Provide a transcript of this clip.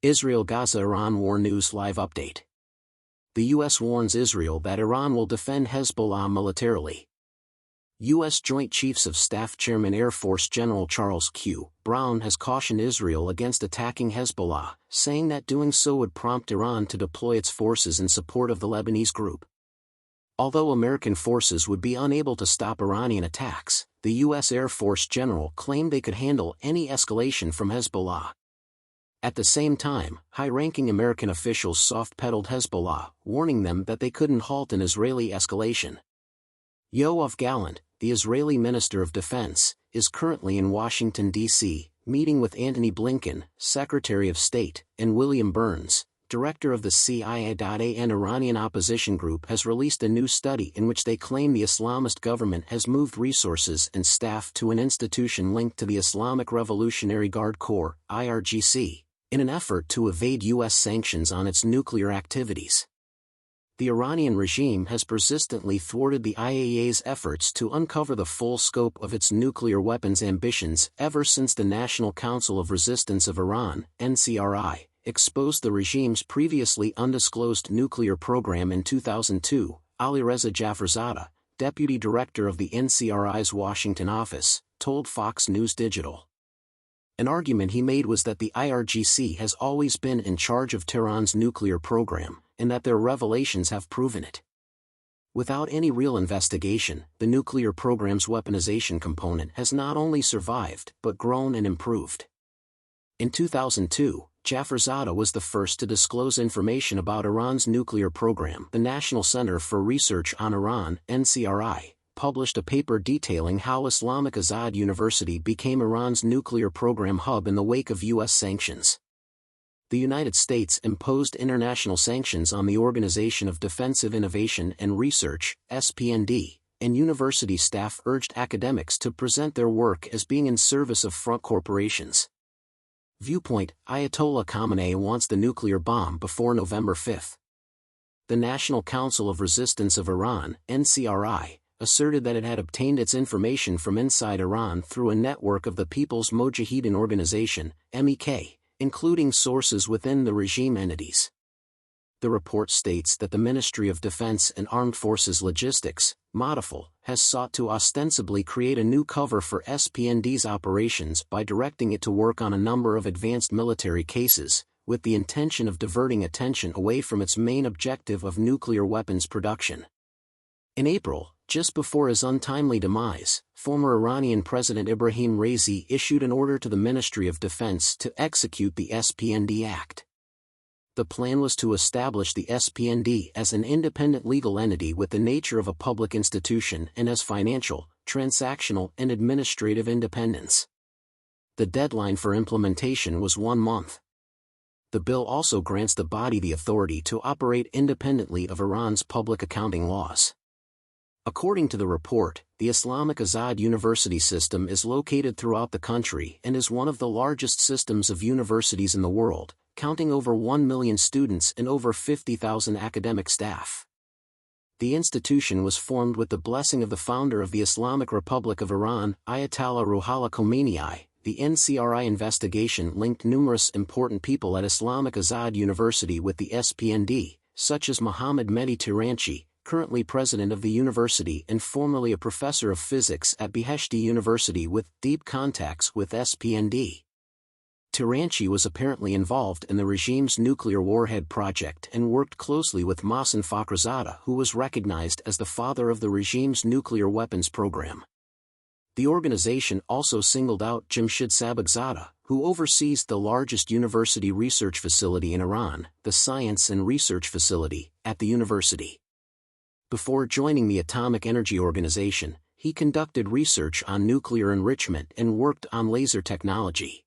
Israel-Gaza Iran War News Live Update. The U.S. warns Israel that Iran will defend Hezbollah militarily. U.S. Joint Chiefs of Staff Chairman Air Force General Charles Q. Brown has cautioned Israel against attacking Hezbollah, saying that doing so would prompt Iran to deploy its forces in support of the Lebanese group. Although American forces would be unable to stop Iranian attacks, the U.S. Air Force General claimed they could handle any escalation from Hezbollah. At the same time, high-ranking American officials soft-pedaled Hezbollah, warning them that they couldn't halt an Israeli escalation. Yoav Gallant, the Israeli Minister of Defense, is currently in Washington, D.C., meeting with Antony Blinken, Secretary of State, and William Burns, Director of the CIA. An Iranian opposition group has released a new study in which they claim the Islamist government has moved resources and staff to an institution linked to the Islamic Revolutionary Guard Corps, IRGC, in an effort to evade U.S. sanctions on its nuclear activities. The Iranian regime has persistently thwarted the IAEA's efforts to uncover the full scope of its nuclear weapons ambitions ever since the National Council of Resistance of Iran, NCRI, exposed the regime's previously undisclosed nuclear program in 2002. Alireza Jafarzadeh, deputy director of the NCRI's Washington office, told Fox News Digital. An argument he made was that the IRGC has always been in charge of Tehran's nuclear program, and that their revelations have proven it. Without any real investigation, the nuclear program's weaponization component has not only survived but grown and improved. In 2002, Jafarzadeh was the first to disclose information about Iran's nuclear program. The National Center for Research on Iran, NCRI, published a paper detailing how Islamic Azad University became Iran's nuclear program hub in the wake of U.S. sanctions. The United States imposed international sanctions on the Organization of Defensive Innovation and Research, SPND, and university staff urged academics to present their work as being in service of front corporations. Viewpoint: Ayatollah Khamenei wants the nuclear bomb before November 5. The National Council of Resistance of Iran, NCRI, asserted that it had obtained its information from inside Iran through a network of the People's Mojahedin Organization, MEK, including sources within the regime entities. The report states that the Ministry of Defense and Armed Forces Logistics, MODIFL, has sought to ostensibly create a new cover for SPND's operations by directing it to work on a number of advanced military cases, with the intention of diverting attention away from its main objective of nuclear weapons production. In April, just before his untimely demise, former Iranian President Ibrahim Raisi issued an order to the Ministry of Defense to execute the SPND Act. The plan was to establish the SPND as an independent legal entity with the nature of a public institution and as financial, transactional and administrative independence. The deadline for implementation was 1 month. The bill also grants the body the authority to operate independently of Iran's public accounting laws. According to the report, the Islamic Azad University system is located throughout the country and is one of the largest systems of universities in the world, counting over 1 million students and over 50,000 academic staff. The institution was formed with the blessing of the founder of the Islamic Republic of Iran, Ayatollah Ruhollah Khomeini. The NCRI investigation linked numerous important people at Islamic Azad University with the SPND, such as Mohammad Mehdi Tiranchi, currently president of the university and formerly a professor of physics at Beheshti University with deep contacts with SPND. Tiranchi was apparently involved in the regime's nuclear warhead project and worked closely with Mohsen Fakhrizadeh, who was recognized as the father of the regime's nuclear weapons program. The organization also singled out Jamshid Sabagzadeh, who oversees the largest university research facility in Iran, the Science and Research Facility, at the university. Before joining the Atomic Energy Organization, he conducted research on nuclear enrichment and worked on laser technology.